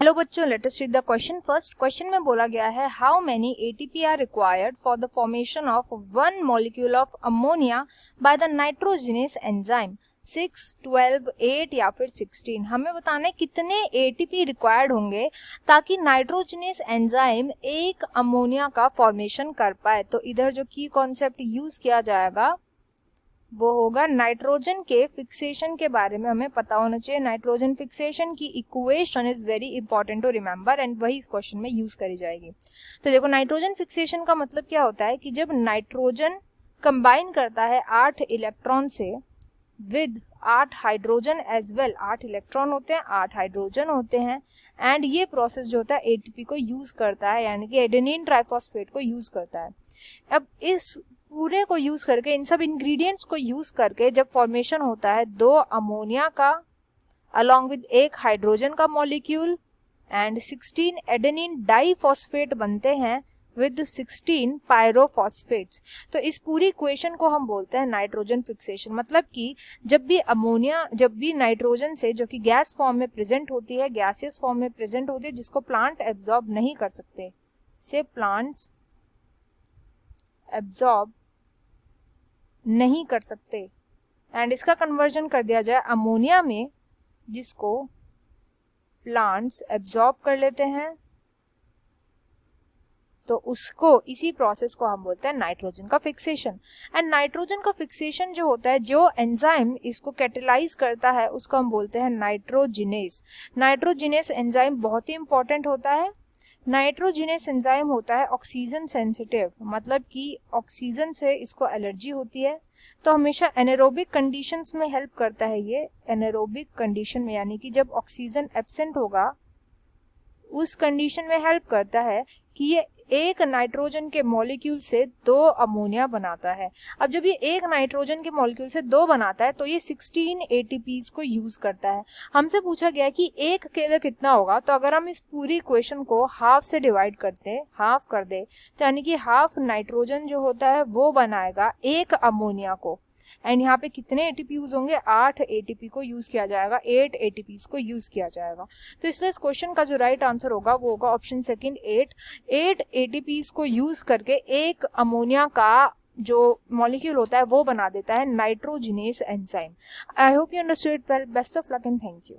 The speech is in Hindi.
हेलो बच्चों, let us read the question first. Question में बोला गया है how many ATP are required for the formation of one molecule of ammonia by the nitrogenase enzyme 6, 12, 8 या फिर 16। हमें बताना है कितने एटीपी रिक्वायर्ड होंगे ताकि नाइट्रोजिनस एंजाइम एक अमोनिया का फॉर्मेशन कर पाए। तो इधर जो की कॉन्सेप्ट यूज किया जाएगा वो होगा नाइट्रोजन के फिक्सेशन के बारे में हमें पता होना चाहिए। नाइट्रोजन फिक्सेशन की equation is very important to remember and वही इस क्वेश्चन में यूज करी जाएगी। तो देखो, नाइट्रोजन फिक्सेशन का मतलब क्या होता है कि जब नाइट्रोजन कंबाइन करता है 8 इलेक्ट्रॉन से with 8 hydrogen as well, 8 electron होते हैं, 8 हाइड्रोजन होते हैं, एंड ये प्रोसेस जो होता है एटीपी को यूज करता है, यानी कि एडेनिन ट्राइफॉस्फेट को यूज करता है। अब इस पूरे को यूज करके, इन सब इंग्रेडिएंट्स को यूज करके जब फॉर्मेशन होता है 2 अमोनिया का अलॉन्ग विद एक हाइड्रोजन का मॉलिक्यूल एंड 16 एडेनिन डाइफॉस्फेट बनते हैं विद 16 पायरोफॉस्फेट्स। तो इस पूरी इक्वेशन को हम बोलते हैं नाइट्रोजन फिक्सेशन। मतलब कि जब भी नाइट्रोजन से, जो कि गैस फॉर्म में प्रेजेंट होती है, गैसियस फॉर्म में प्रेजेंट होती है, जिसको प्लांट एब्जॉर्ब नहीं कर सकते, से प्लांट्स एब्जॉर्ब नहीं कर सकते, एंड इसका कन्वर्जन कर दिया जाए अमोनिया में, जिसको प्लांट्स एब्जॉर्ब कर लेते हैं, तो उसको, इसी प्रोसेस को हम बोलते हैं नाइट्रोजन का फिक्सेशन। एंड नाइट्रोजन का फिक्सेशन जो होता है, जो एंजाइम इसको कैटेलाइज करता है, उसको हम बोलते हैं नाइट्रोजिनेस। नाइट्रोजिनेस एंजाइम बहुत ही इंपॉर्टेंट होता है। नाइट्रोजिनेस एंजाइम होता है ऑक्सीजन सेंसिटिव, मतलब कि ऑक्सीजन से इसको एलर्जी होती है, तो हमेशा एनारोबिक कंडीशंस में हेल्प करता है ये। एनारोबिक कंडीशन में, यानी कि जब ऑक्सीजन एब्सेंट होगा उस कंडीशन में हेल्प करता है कि ये एक नाइट्रोजन के मॉलिक्यूल से 2 अमोनिया बनाता है। अब जब ये एक नाइट्रोजन के मॉलिक्यूल से 2 बनाता है तो ये 16 एटीपीज को यूज करता है। हमसे पूछा गया कि एक के लिए कितना होगा, तो अगर हम इस पूरी इक्वेशन को हाफ से डिवाइड करते, हाफ कर दे, तो यानी कि हाफ नाइट्रोजन जो होता है वो बनाएगा एक अमोनिया को, एंड यहाँ पे कितने एटीपी यूज होंगे, 8 एटीपी को यूज किया जाएगा, 8 एटीपीज को यूज किया जाएगा। तो इसलिए इस क्वेश्चन का जो राइट आंसर होगा वो होगा ऑप्शन सेकंड, 8 एटीपीज को यूज करके एक अमोनिया का जो मॉलिक्यूल होता है वो बना देता है nitrogenous enzyme. I hope you understood well. Best of luck and thank you.